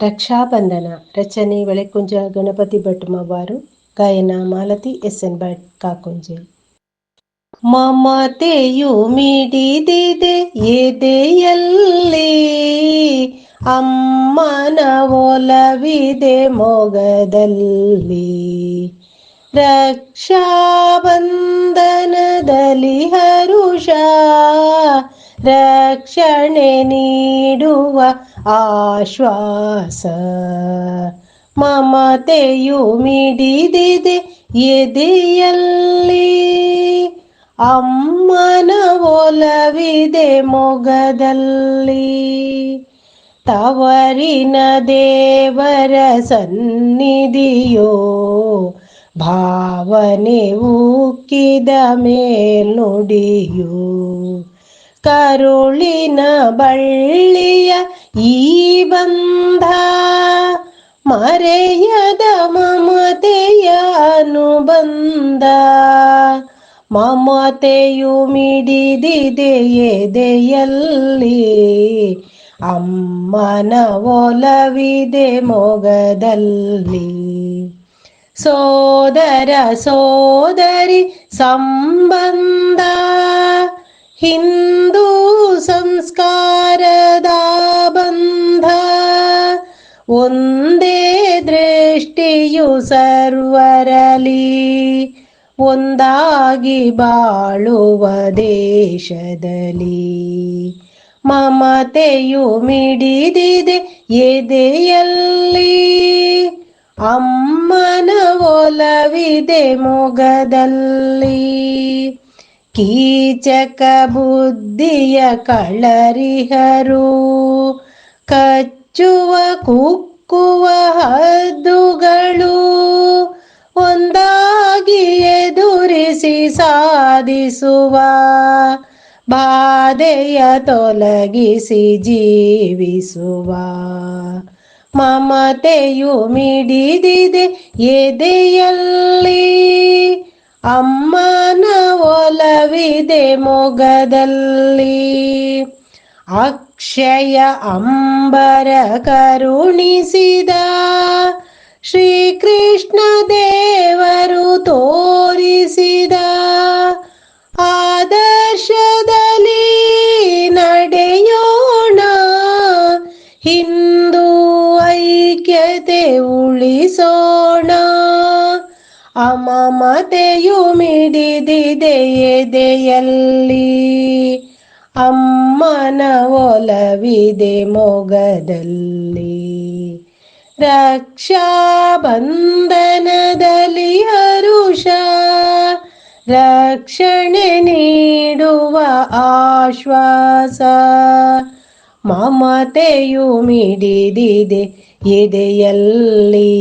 ರಕ್ಷಾಬಂಧನ ರಚನೆ ಬೆಳೆಕುಂಜ ಗಣಪತಿ ಭಟ್ ಮವಾರು, ಗಾಯನ ಮಾಲತಿ ಎಸ್.ಎನ್. ಭಟ್ ಕಾಕುಂಜೆ. ಮಮತೆಯು ಮಿಡಿದಿದೆ ಎದೆಯಲ್ಲಿ, ಅಮ್ಮನ ಒಲವಿದೆ ಮೊಗದಲ್ಲಿ. ರಕ್ಷಾಬಂಧನದಲ್ಲಿ ಹರುಷ, ರಕ್ಷಣೆ ನೀಡುವ ಆಶ್ವಾಸ. ಮಮತೆಯು ಮಿಡಿದಿದೆ ಎದೆಯಲ್ಲಿ, ಅಮ್ಮನ ಒಲವಿದೆ ಮೊಗದಲ್ಲಿ. ತವರಿನ ದೇವರ ಸನ್ನಿಧಿಯೋ, ಭಾವನೆ ಉಕ್ಕಿದ ಮೇಲ್ನುಡಿಯೋ. ಕರುಳಿನ ಬಳ್ಳಿಯ ಈ ಬಂಧ, ಮರೆಯದ ಮಮತೆಯ ಅನುಬಂಧ. ಮಮತೆಯು ಮಿಡಿದಿದೆ ಎದೆಯಲ್ಲಿ, ಅಮ್ಮನ ಒಲವಿದೆ ಮೊಗದಲ್ಲಿ. ಸೋದರ ಸೋದರಿ ಸಂಬಂಧ, ಹಿಂದೂ ಸಂಸ್ಕಾರದ ಬಂಧ. ಒಂದೇ ದೃಷ್ಟಿಯು ಸರ್ವರಲಿ, ಒಂದಾಗಿ ಬಾಳುವ ದೇಶದಲ್ಲಿ. ಮಮತೆಯು ಮಿಡಿದಿದೆ ಎದೆಯಲ್ಲಿ, ಅಮ್ಮನ ಒಲವಿದೆ ಮೊಗದಲ್ಲಿ. ಕೀಚಕ ಬುದ್ಧಿಯ ಕಳರಿಹರು, ಕಚ್ಚುವ ಕುಕ್ಕುವ ಹದ್ದುಗಳು. ಒಂದಾಗಿ ಎದುರಿಸಿ ಸಾಧಿಸುವ, ಬಾಧೆಯ ತೊಲಗಿಸಿ ಜೀವಿಸುವ. ಮಮತೆಯು ಮಿಡಿದಿದೆ ಎದೆಯಲ್ಲಿ, ಅಮ್ಮನ ಒಲವಿದೆ ಮೊಗದಲ್ಲಿ. ಅಕ್ಷಯ ಅಂಬರ ಕರುಣಿಸಿದ ಶ್ರೀಕೃಷ್ಣ ದೇವರು ತೋರಿಸಿದ, ಆದರ್ಶದಲ್ಲಿ ನಡೆಯೋಣ, ಹಿಂದೂ ಐಕ್ಯತೆ ಉಳಿಸೋಣ. ಮಮತೆಯು ಮಿಡಿದಿದೆ ಎದೆಯಲ್ಲಿ, ಅಮ್ಮನ ಒಲವಿದೆ ಮೊಗದಲ್ಲಿ. ರಕ್ಷಾಬಂಧನದಲ್ಲಿ ಹರುಷ, ರಕ್ಷಣೆ ನೀಡುವ ಆಶ್ವಾಸ. ಮಮತೆಯು ಮಿಡಿದಿದೆ ಎದೆಯಲ್ಲಿ,